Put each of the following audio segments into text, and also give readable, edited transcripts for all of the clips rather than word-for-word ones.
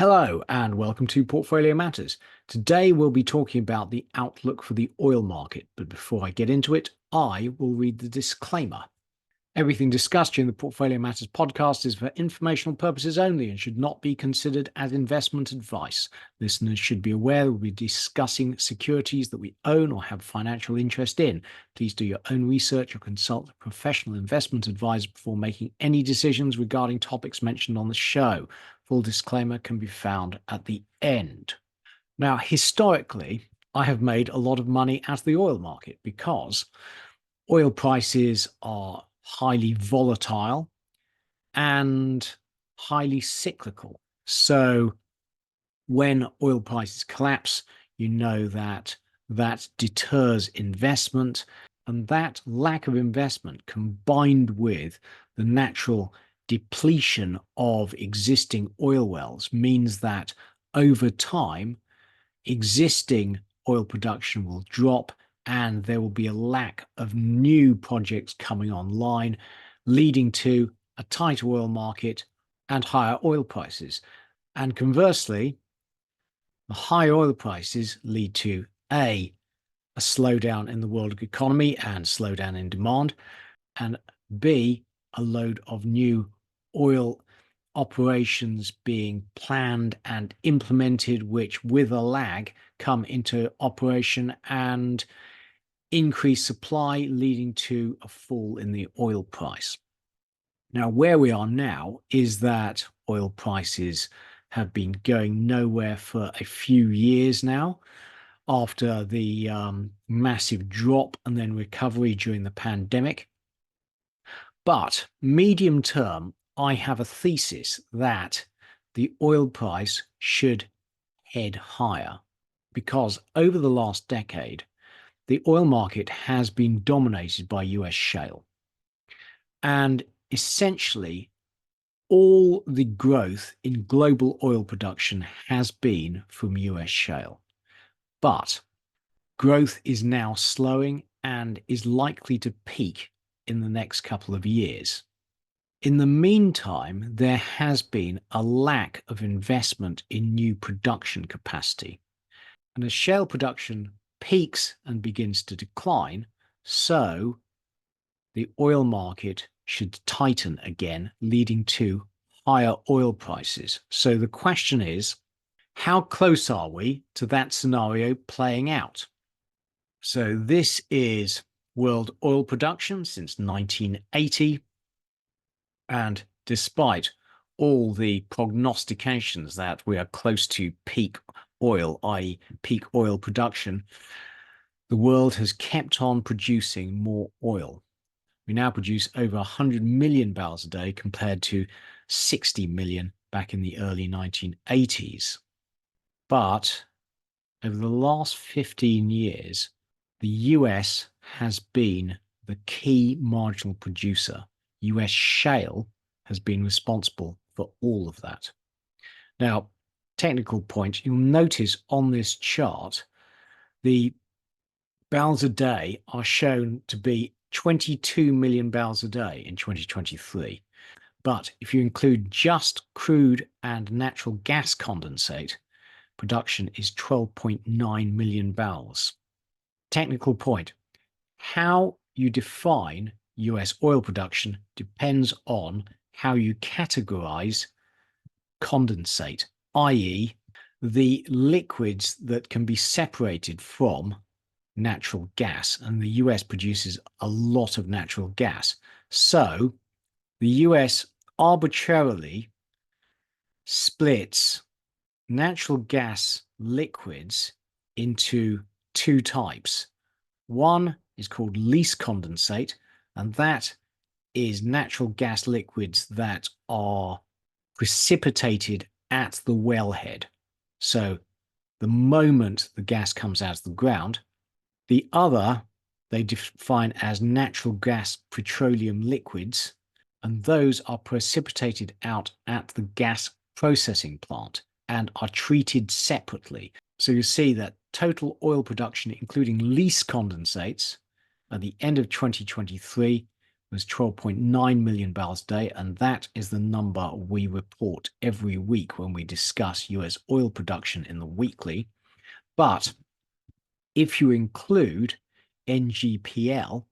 Hello and welcome to Portfolio Matters. Today we'll be talking about the outlook for the oil market, but before I get into it, I will read the disclaimer. Everything discussed during the Portfolio Matters podcast is for informational purposes only and should not be considered as investment advice. Listeners should be aware we'll be discussing securities that we own or have financial interest in. Please do your own research or consult a professional investment advisor before making any decisions regarding topics mentioned on the show. Full disclaimer can be found at the end. Now, historically, I have made a lot of money out of the oil market because oil prices are highly volatile and highly cyclical. So when oil prices collapse, you know that deters investment, and that lack of investment combined with the natural depletion of existing oil wells means that over time, existing oil production will drop and there will be a lack of new projects coming online, leading to a tight oil market and higher oil prices. And conversely, the high oil prices lead to a slowdown in the world economy and slowdown in demand, and B, a load of new oil operations being planned and implemented, which with a lag come into operation and increase supply, leading to a fall in the oil price. Now, where we are now is that oil prices have been going nowhere for a few years now after the massive drop and then recovery during the pandemic. But medium term, I have a thesis that the oil price should head higher because over the last decade, the oil market has been dominated by US shale. And essentially, all the growth in global oil production has been from US shale. But growth is now slowing and is likely to peak in the next couple of years. In the meantime, there has been a lack of investment in new production capacity. And as shale production peaks and begins to decline, so the oil market should tighten again, leading to higher oil prices. So the question is, how close are we to that scenario playing out? So this is world oil production since 1980. And despite all the prognostications that we are close to peak oil, i.e. peak oil production, the world has kept on producing more oil. We now produce over 100 million barrels a day compared to 60 million back in the early 1980s. But over the last 15 years, the US has been the key marginal producer. US shale has been responsible for all of that. Now, technical point, you'll notice on this chart, the barrels a day are shown to be 22 million barrels a day in 2023. But if you include just crude and natural gas condensate, production is 12.9 million barrels. Technical point, how you define US oil production depends on how you categorize condensate, i.e. the liquids that can be separated from natural gas. And the US produces a lot of natural gas. So the US arbitrarily splits natural gas liquids into two types. One is called least condensate, and that is natural gas liquids that are precipitated at the wellhead. So the moment the gas comes out of the ground, the other they define as natural gas petroleum liquids, and those are precipitated out at the gas processing plant and are treated separately. So you see that total oil production, including least condensates, at the end of 2023 was 12.9 million barrels a day, and that is the number we report every week when we discuss US oil production in the weekly. But if you include NGPL,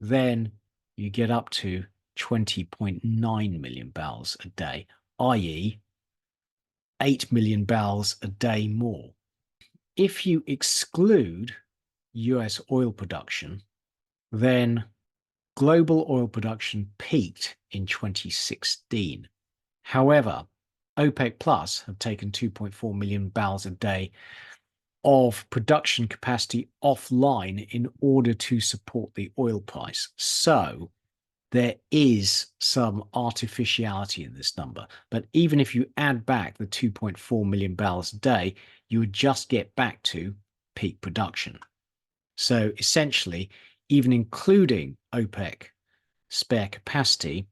then you get up to 20.9 million barrels a day, i.e., 8 million barrels a day more. If you exclude US oil production, then global oil production peaked in 2016. However, OPEC Plus have taken 2.4 million barrels a day of production capacity offline in order to support the oil price. So there is some artificiality in this number. But even if you add back the 2.4 million barrels a day, you would just get back to peak production. So essentially, even including OPEC spare capacity,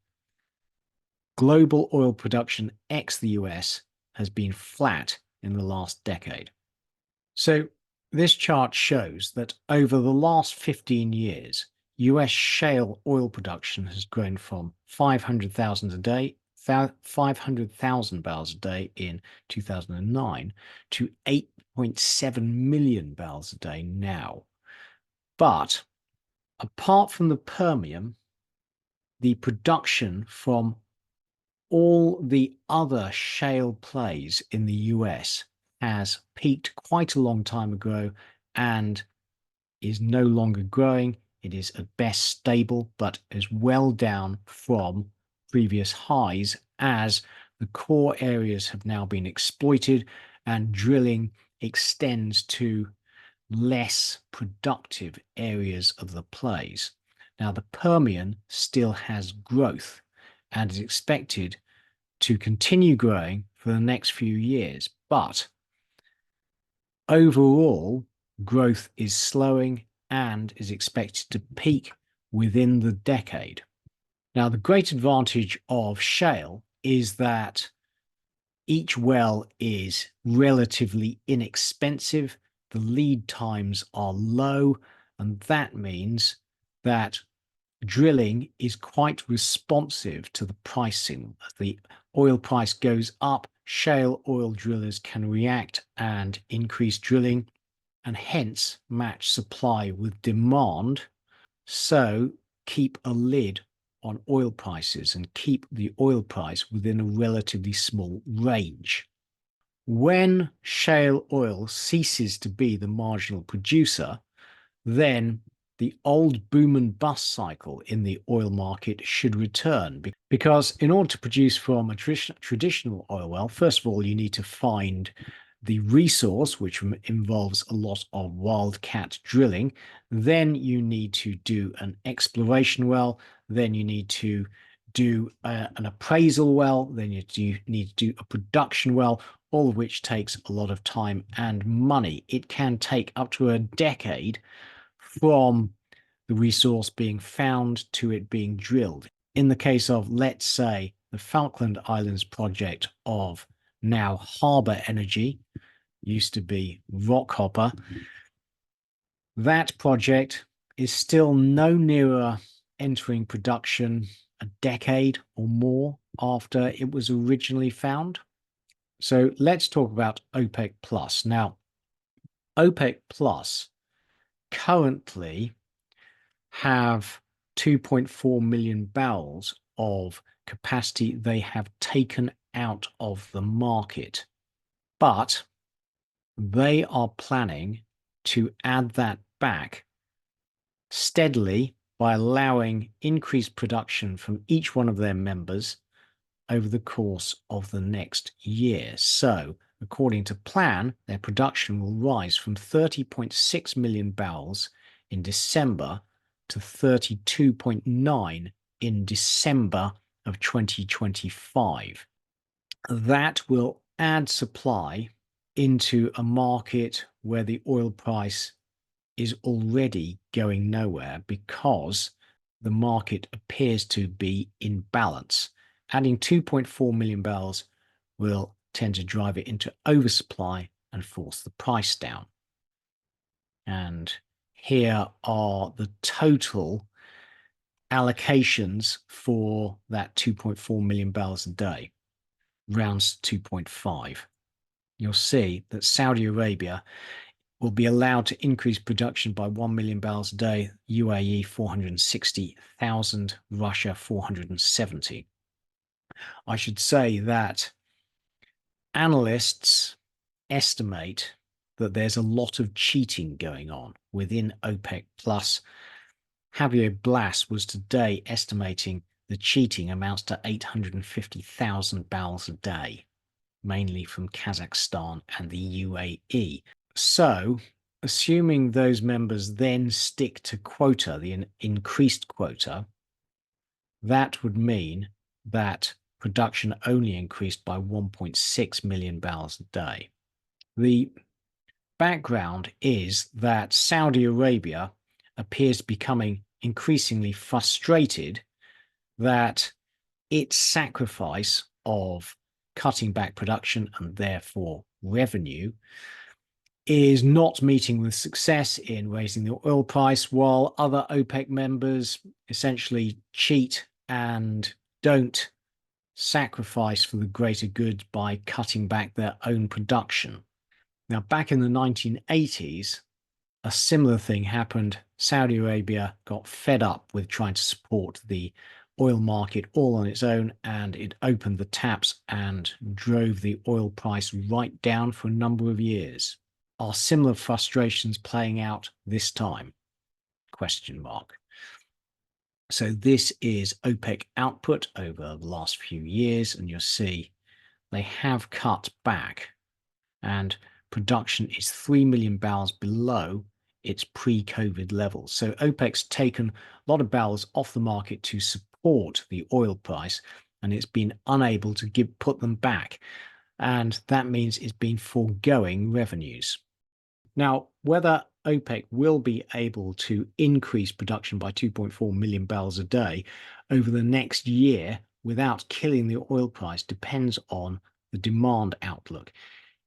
global oil production ex the US has been flat in the last decade. So this chart shows that over the last 15 years, US shale oil production has grown from 500,000 a day, 500,000 barrels a day in 2009 to 8.7 million barrels a day now. But apart from the Permian, the production from all the other shale plays in the US has peaked quite a long time ago and is no longer growing. It is at best stable, but is well down from previous highs as the core areas have now been exploited and drilling extends to less productive areas of the plays. Now, the Permian still has growth and is expected to continue growing for the next few years, but overall growth is slowing and is expected to peak within the decade. Now, the great advantage of shale is that each well is relatively inexpensive, the lead times are low, and that means that drilling is quite responsive to the pricing. As the oil price goes up, shale oil drillers can react and increase drilling and hence match supply with demand. So keep a lid on oil prices and keep the oil price within a relatively small range. When shale oil ceases to be the marginal producer, then the old boom and bust cycle in the oil market should return. Because in order to produce from a traditional oil well, first of all, you need to find the resource, which involves a lot of wildcat drilling. Then you need to do an exploration well. Then you need to do an appraisal well. Then you need to do a production well, all of which takes a lot of time and money. It can take up to a decade from the resource being found to it being drilled. In the case of, let's say, the Falkland Islands project of now Harbour Energy, used to be Rockhopper, that project is still no nearer entering production a decade or more after it was originally found. So let's talk about OPEC Plus. Now, OPEC Plus currently have 2.4 million barrels of capacity they have taken out of the market. But they are planning to add that back steadily by allowing increased production from each one of their members over the course of the next year. So, according to plan, their production will rise from 30.6 million barrels in December to 32.9 in December of 2025. That will add supply into a market where the oil price is already going nowhere because the market appears to be in balance. Adding 2.4 million barrels will tend to drive it into oversupply and force the price down. And here are the total allocations for that 2.4 million barrels a day, rounds 2.5. You'll see that Saudi Arabia will be allowed to increase production by 1 million barrels a day, UAE 460,000, Russia 470. I should say that analysts estimate that there's a lot of cheating going on within OPEC Plus. Javier Blas was today estimating the cheating amounts to 850,000 barrels a day, mainly from Kazakhstan and the UAE. So, assuming those members then stick to quota, the increased quota, that would mean that production only increased by 1.6 million barrels a day. The background is that Saudi Arabia appears becoming increasingly frustrated that its sacrifice of cutting back production and therefore revenue is not meeting with success in raising the oil price, while other OPEC members essentially cheat and don't sacrifice for the greater good by cutting back their own production. Now, back in the 1980s, a similar thing happened. Saudi Arabia got fed up with trying to support the oil market all on its own, and it opened the taps and drove the oil price right down for a number of years. Are similar frustrations playing out this time? Question mark. So this is OPEC output over the last few years, and you'll see they have cut back, and production is 3 million barrels below its pre-COVID levels. So OPEC's taken a lot of barrels off the market to support the oil price, and it's been unable to put them back. And that means it's been foregoing revenues. Now, whether OPEC will be able to increase production by 2.4 million barrels a day over the next year without killing the oil price depends on the demand outlook.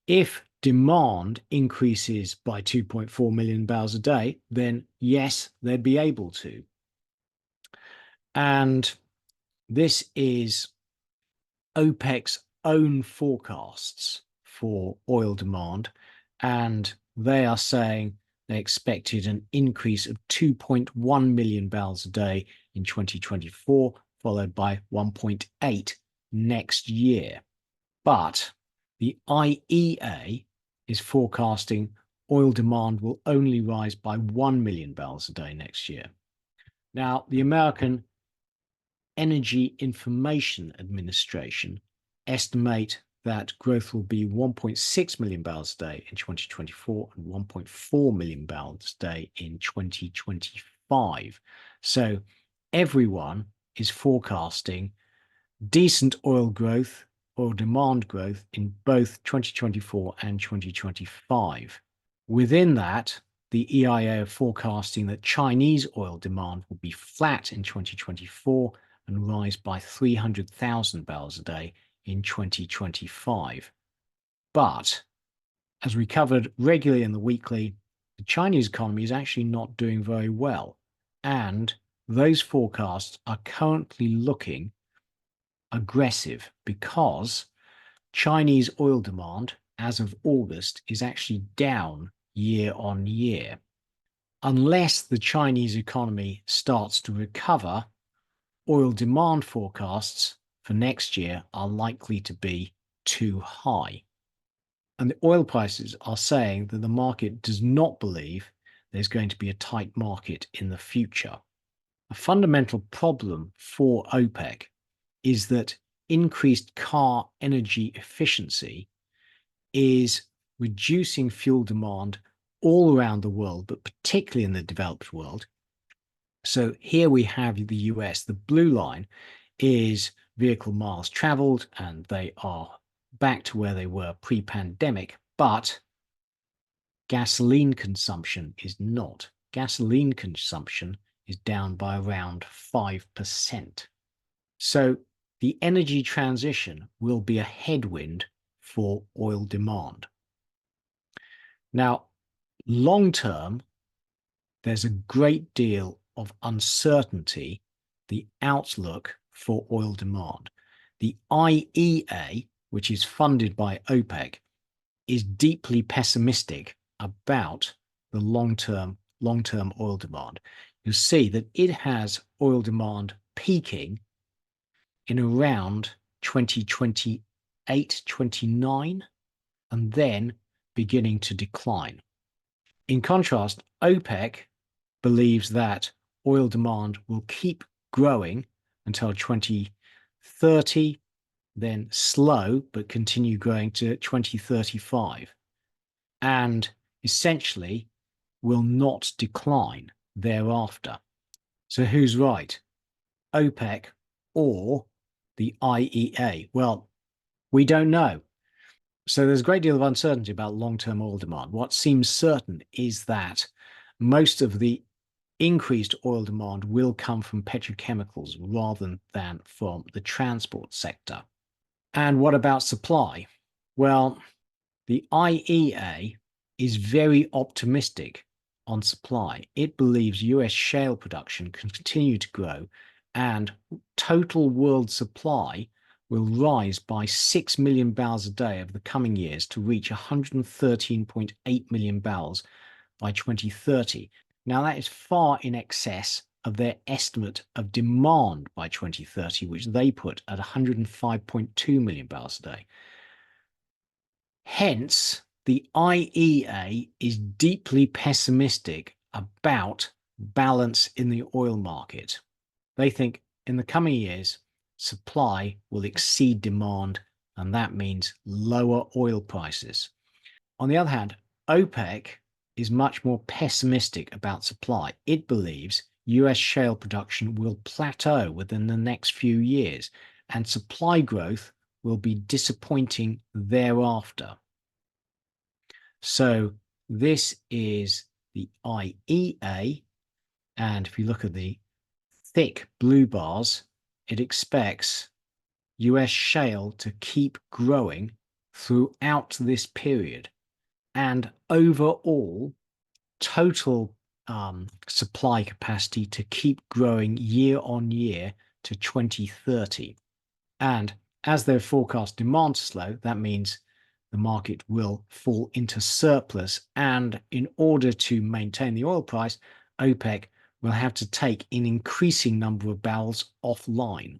If demand increases by 2.4 million barrels a day, then yes, they'd be able to. And this is OPEC's own forecasts for oil demand, and they are saying they expected an increase of 2.1 million barrels a day in 2024, followed by 1.8 next year. But the IEA is forecasting oil demand will only rise by 1 million barrels a day next year. Now, the American Energy Information Administration estimate that growth will be 1.6 million barrels a day in 2024 and 1.4 million barrels a day in 2025. So everyone is forecasting decent oil growth, oil demand growth in both 2024 and 2025. Within that, the EIA are forecasting that Chinese oil demand will be flat in 2024 and rise by 300,000 barrels a day in 2025. But, as we covered regularly in the weekly, the Chinese economy is actually not doing very well, and those forecasts are currently looking aggressive because Chinese oil demand as of August is actually down year on year. Unless the Chinese economy starts to recover, oil demand forecasts for next year are likely to be too high. And the oil prices are saying that the market does not believe there's going to be a tight market in the future. A fundamental problem for OPEC is that increased car energy efficiency is reducing fuel demand all around the world, but particularly in the developed world. So here we have the US. The blue line is vehicle miles traveled, and they are back to where they were pre-pandemic, but gasoline consumption is not. Gasoline consumption is down by around 5%. So the energy transition will be a headwind for oil demand. Now, long term, there's a great deal of uncertainty the outlook for oil demand. The IEA, which is funded by OPEC, is deeply pessimistic about the long-term oil demand. You'll see that it has oil demand peaking in around 2028, 29, and then beginning to decline. In contrast, OPEC believes that oil demand will keep growing until 2030, then slow but continue growing to 2035, and essentially will not decline thereafter. So who's right, OPEC or the IEA? Well, we don't know. So there's a great deal of uncertainty about long-term oil demand. What seems certain is that most of the increased oil demand will come from petrochemicals rather than from the transport sector. And what about supply? Well, the IEA is very optimistic on supply. It believes US shale production can continue to grow and total world supply will rise by 6 million barrels a day over the coming years to reach 113.8 million barrels by 2030. Now, that is far in excess of their estimate of demand by 2030, which they put at 105.2 million barrels a day. Hence, the IEA is deeply pessimistic about balance in the oil market. They think in the coming years, supply will exceed demand, and that means lower oil prices. On the other hand, OPEC is much more pessimistic about supply. It believes US shale production will plateau within the next few years, and supply growth will be disappointing thereafter. So this is the IEA, and if you look at the thick blue bars, it expects US shale to keep growing throughout this period, and overall total supply capacity to keep growing year on year to 2030. And as their forecast demand slow, that means the market will fall into surplus. And in order to maintain the oil price, OPEC will have to take an increasing number of barrels offline.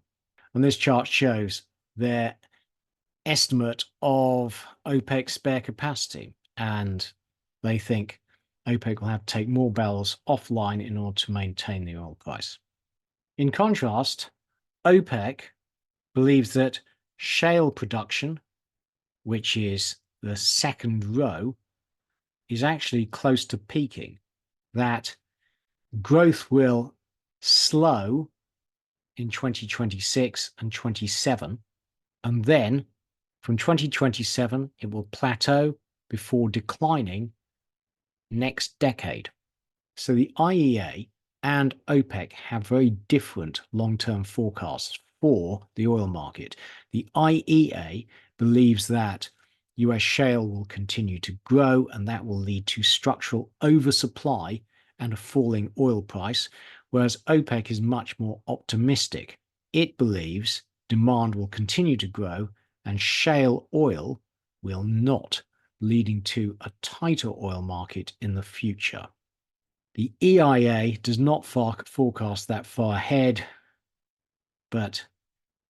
And this chart shows their estimate of OPEC's spare capacity. And they think OPEC will have to take more barrels offline in order to maintain the oil price. In contrast, OPEC believes that shale production, which is the second row, is actually close to peaking, that growth will slow in 2026 and 27, and then from 2027 it will plateau before declining next decade. So the IEA and OPEC have very different long-term forecasts for the oil market. The IEA believes that US shale will continue to grow, and that will lead to structural oversupply and a falling oil price, whereas OPEC is much more optimistic. It believes demand will continue to grow and shale oil will not, leading to a tighter oil market in the future. The EIA does not forecast that far ahead, but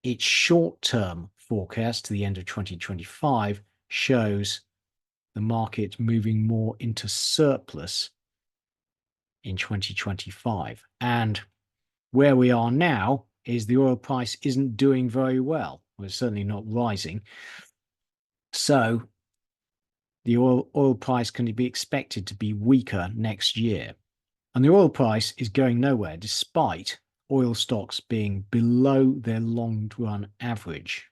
its short-term forecast to the end of 2025 shows the market moving more into surplus in 2025. And where we are now is the oil price isn't doing very well. We're certainly not rising. So the oil price can be expected to be weaker next year. And the oil price is going nowhere despite oil stocks being below their long-run average.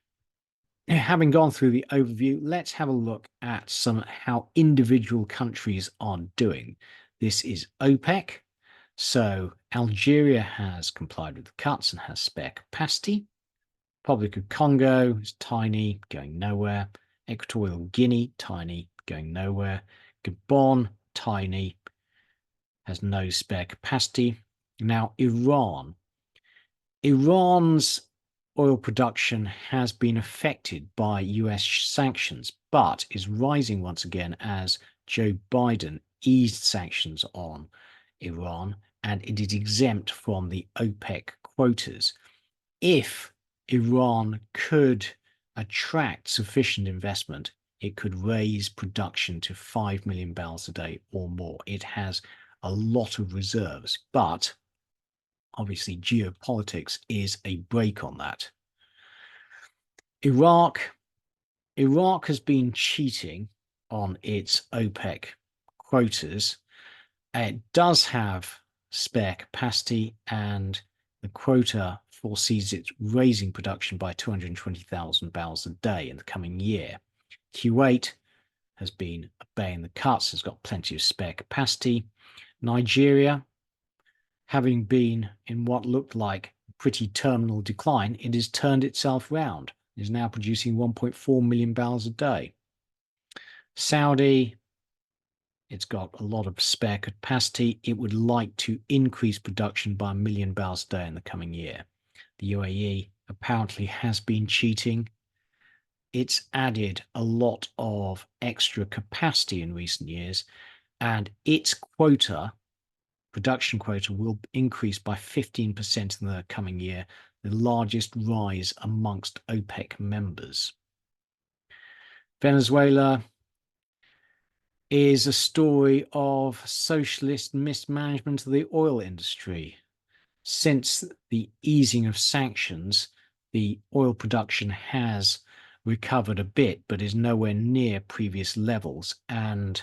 Now, having gone through the overview, let's have a look at how individual countries are doing. This is OPEC. So Algeria has complied with the cuts and has spare capacity. Republic of Congo is tiny, going nowhere. Equatorial Guinea, tiny, going nowhere. Gabon, tiny, has no spare capacity. Now, Iran Iran's oil production has been affected by US sanctions, but is rising once again as Joe Biden eased sanctions on Iran, and it is exempt from the OPEC quotas. If Iran could attract sufficient investment, it could raise production to 5 million barrels a day or more. It has a lot of reserves, but obviously geopolitics is a brake on that. Iraq has been cheating on its OPEC quotas. It does have spare capacity, and the quota foresees it raising production by 220,000 barrels a day in the coming year. Kuwait has been obeying the cuts, has got plenty of spare capacity. Nigeria, having been in what looked like pretty terminal decline, it has turned itself round. It is now producing 1.4 million barrels a day. Saudi, it's got a lot of spare capacity. It would like to increase production by 1 million barrels a day in the coming year. The UAE apparently has been cheating. It's added a lot of extra capacity in recent years, and its production quota will increase by 15% in the coming year, the largest rise amongst OPEC members. Venezuela is a story of socialist mismanagement of the oil industry. Since the easing of sanctions, the oil production has recovered a bit, but is nowhere near previous levels, and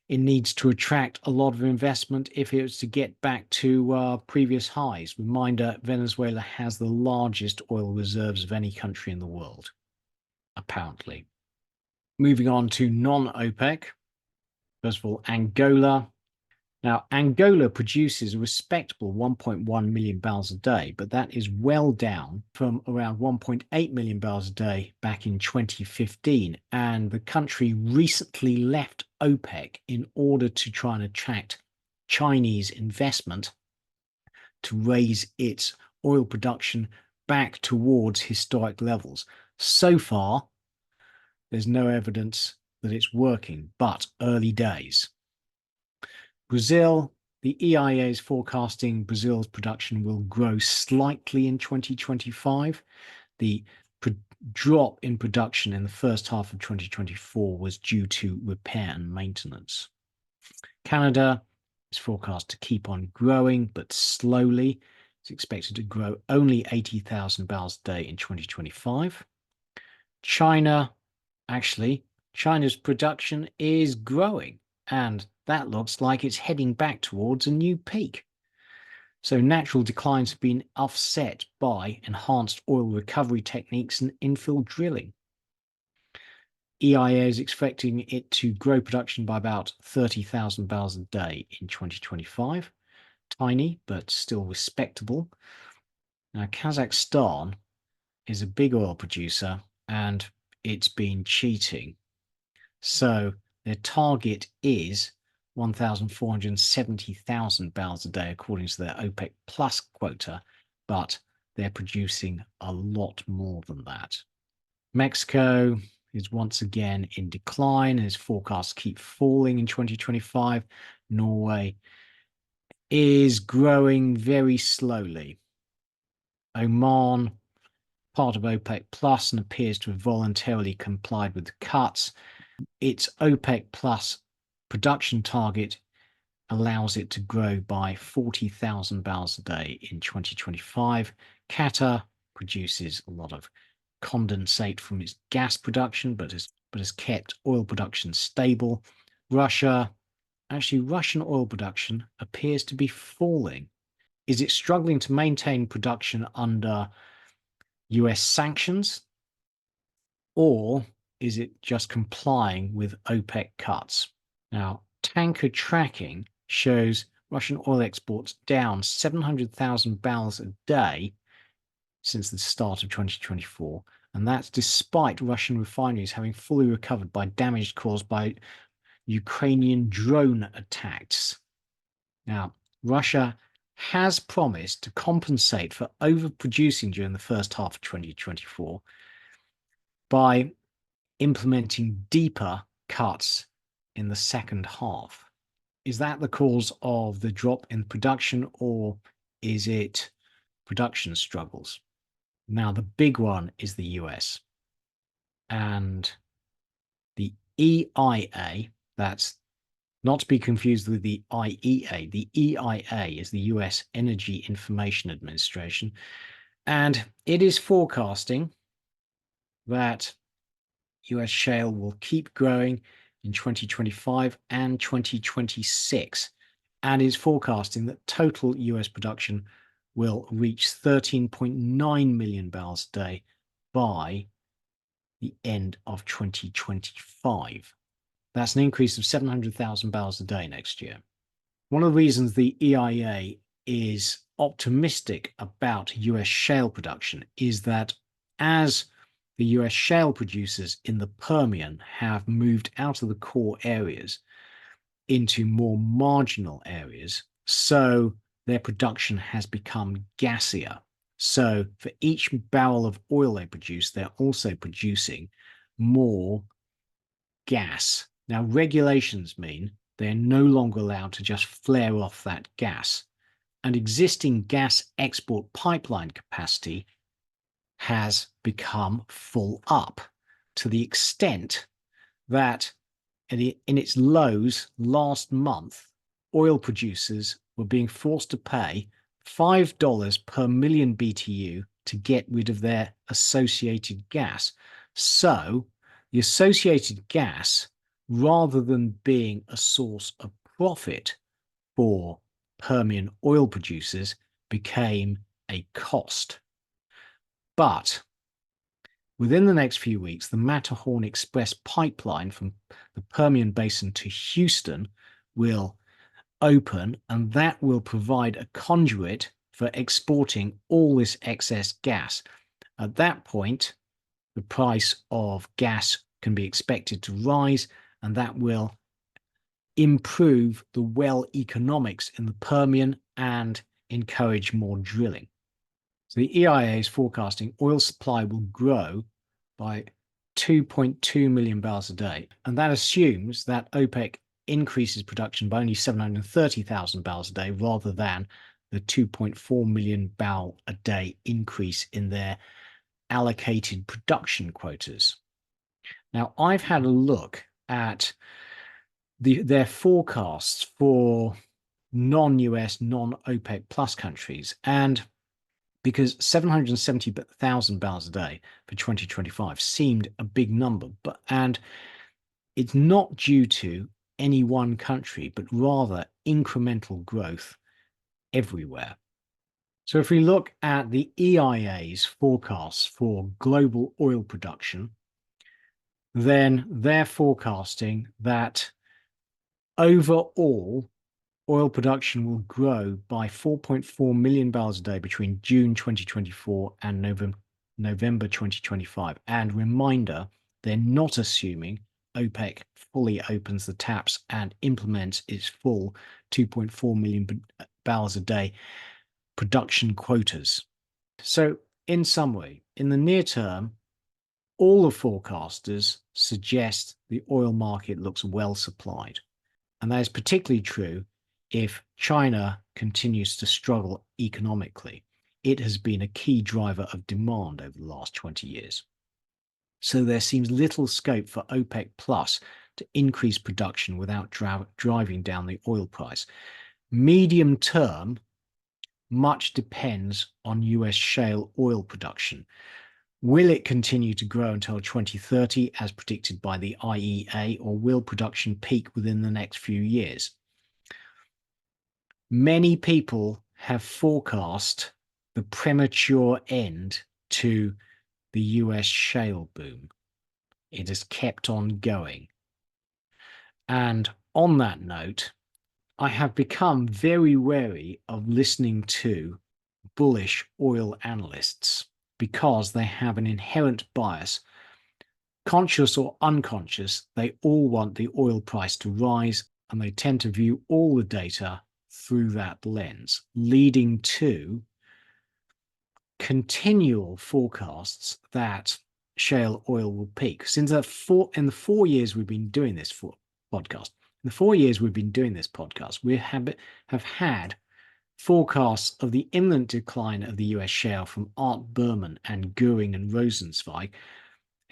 it needs to attract a lot of investment if it was to get back to previous highs. Reminder, Venezuela has the largest oil reserves of any country in the world, apparently. Moving on to non-OPEC. First of all, Angola. Now, Angola produces a respectable 1.1 million barrels a day, but that is well down from around 1.8 million barrels a day back in 2015. And the country recently left OPEC in order to try and attract Chinese investment to raise its oil production back towards historic levels. So far, there's no evidence that it's working, but early days. Brazil, the EIA is forecasting Brazil's production will grow slightly in 2025. The drop in production in the first half of 2024 was due to repair and maintenance. Canada is forecast to keep on growing, but slowly. It's expected to grow only 80,000 barrels a day in 2025. China's production is growing, and that looks like it's heading back towards a new peak. So natural declines have been offset by enhanced oil recovery techniques and infill drilling. EIA is expecting it to grow production by about 30,000 barrels a day in 2025. Tiny, but still respectable. Now, Kazakhstan is a big oil producer, and it's been cheating. So their target is 1,470,000 barrels a day, according to their OPEC plus quota, but they're producing a lot more than that. Mexico is once again in decline, and its forecasts keep falling in 2025. Norway is growing very slowly. Oman, part of OPEC plus, and appears to have voluntarily complied with the cuts. Its OPEC plus production target allows it to grow by 40,000 barrels a day in 2025. Qatar produces a lot of condensate from its gas production, but has kept oil production stable. Russian oil production appears to be falling. Is it struggling to maintain production under US sanctions, or is it just complying with OPEC cuts? Now, tanker tracking shows Russian oil exports down 700,000 barrels a day since the start of 2024, and that's despite Russian refineries having fully recovered by damage caused by Ukrainian drone attacks. Now, Russia has promised to compensate for overproducing during the first half of 2024 by implementing deeper cuts in the second half. Is that the cause of the drop in production, or is it production struggles? Now, the big one is the US. And the EIA, that's not to be confused with the IEA. The EIA is the US Energy Information Administration, and it is forecasting that US shale will keep growing in 2025 and 2026, and is forecasting that total US production will reach 13.9 million barrels a day by the end of 2025. That's an increase of 700,000 barrels a day next year. One of the reasons the EIA is optimistic about US shale production is that as the US shale producers in the Permian have moved out of the core areas into more marginal areas, so their production has become gassier. So for each barrel of oil they produce, they're also producing more gas. Now, regulations mean they're no longer allowed to just flare off that gas. And existing gas export pipeline capacity has become full up to the extent that in its lows last month, oil producers were being forced to pay $5 per million BTU to get rid of their associated gas. So the associated gas, rather than being a source of profit for Permian oil producers, became a cost. But within the next few weeks, the Matterhorn Express pipeline from the Permian Basin to Houston will open, and that will provide a conduit for exporting all this excess gas. At that point, the price of gas can be expected to rise, and that will improve the well economics in the Permian and encourage more drilling. So the EIA is forecasting oil supply will grow by 2.2 million barrels a day, and that assumes that OPEC increases production by only 730,000 barrels a day rather than the 2.4 million barrel a day increase in their allocated production quotas. Now, I've had a look at their forecasts for non-US, non-OPEC plus countries, and because 770,000 barrels a day for 2025 seemed a big number, and it's not due to any one country, but rather incremental growth everywhere. So if we look at the EIA's forecasts for global oil production, then they're forecasting that overall oil production will grow by 4.4 million barrels a day between June 2024 and November 2025. And reminder, they're not assuming OPEC fully opens the taps and implements its full 2.4 million barrels a day production quotas. So in summary, in the near term, all the forecasters suggest the oil market looks well supplied. And that is particularly true if China continues to struggle economically. It has been a key driver of demand over the last 20 years. So there seems little scope for OPEC Plus to increase production without driving down the oil price. Medium term, much depends on US shale oil production. Will it continue to grow until 2030 as predicted by the IEA, or will production peak within the next few years? Many people have forecast the premature end to the US shale boom. It has kept on going. And on that note, I have become very wary of listening to bullish oil analysts because they have an inherent bias. Conscious or unconscious, they all want the oil price to rise, and they tend to view all the data through that lens, leading to continual forecasts that shale oil will peak. In the 4 years we've been doing this podcast, we have had forecasts of the imminent decline of the US shale from Art Berman and Goering and Rosenzweig,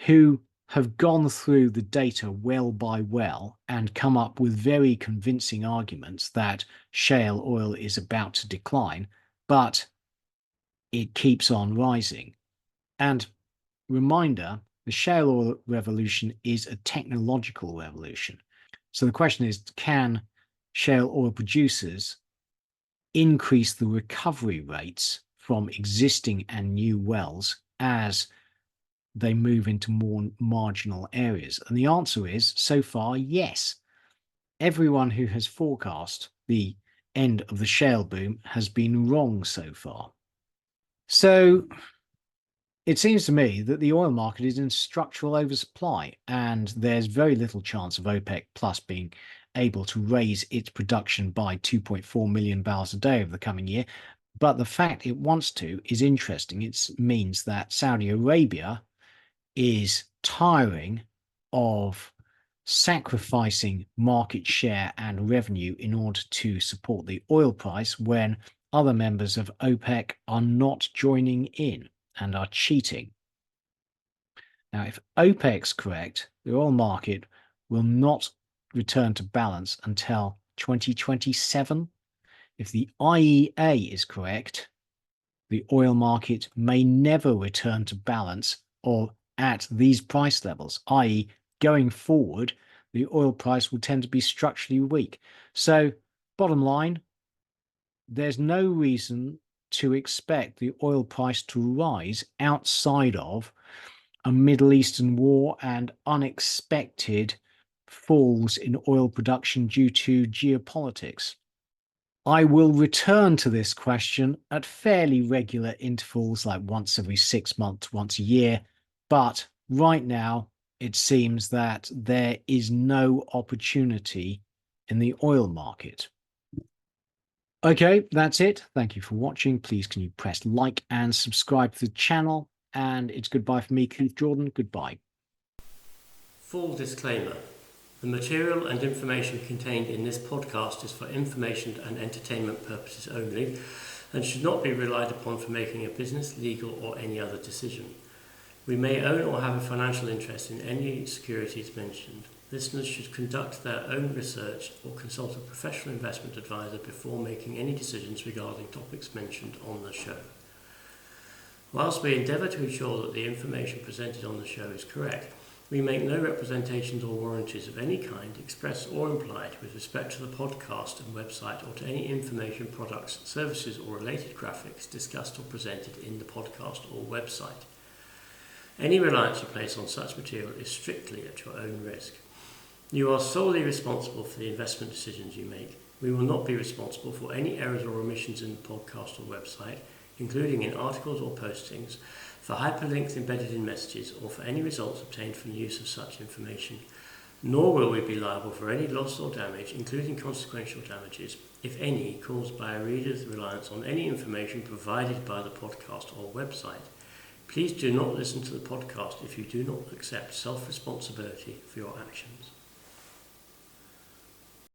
who have gone through the data well by well and come up with very convincing arguments that shale oil is about to decline, but it keeps on rising. And reminder, the shale oil revolution is a technological revolution. So the question is, can shale oil producers increase the recovery rates from existing and new wells as they move into more marginal areas? And the answer is, so far, yes. Everyone who has forecast the end of the shale boom has been wrong so far. So it seems to me that the oil market is in structural oversupply, and there's very little chance of OPEC Plus being able to raise its production by 2.4 million barrels a day over the coming year. But the fact it wants to is interesting. It means that Saudi Arabia is tiring of sacrificing market share and revenue in order to support the oil price when other members of OPEC are not joining in and are cheating. Now, if OPEC's correct, the oil market will not return to balance until 2027. If the IEA is correct, the oil market may never return to balance or at these price levels, i.e., going forward, the oil price will tend to be structurally weak. So, bottom line, there's no reason to expect the oil price to rise outside of a Middle Eastern war and unexpected falls in oil production due to geopolitics. I will return to this question at fairly regular intervals, like once every 6 months, once a year. But right now, it seems that there is no opportunity in the oil market. Okay, that's it. Thank you for watching. Please can you press like and subscribe to the channel. And it's goodbye from me, Keith Jordan. Goodbye. Full disclaimer. The material and information contained in this podcast is for information and entertainment purposes only and should not be relied upon for making a business, legal or any other decision. We may own or have a financial interest in any securities mentioned. Listeners should conduct their own research or consult a professional investment advisor before making any decisions regarding topics mentioned on the show. Whilst we endeavour to ensure that the information presented on the show is correct, we make no representations or warranties of any kind, express or implied, with respect to the podcast and website or to any information, products, services or related graphics discussed or presented in the podcast or website. Any reliance you place on such material is strictly at your own risk. You are solely responsible for the investment decisions you make. We will not be responsible for any errors or omissions in the podcast or website, including in articles or postings, for hyperlinks embedded in messages, or for any results obtained from the use of such information. Nor will we be liable for any loss or damage, including consequential damages, if any, caused by a reader's reliance on any information provided by the podcast or website. Please do not listen to the podcast if you do not accept self-responsibility for your actions.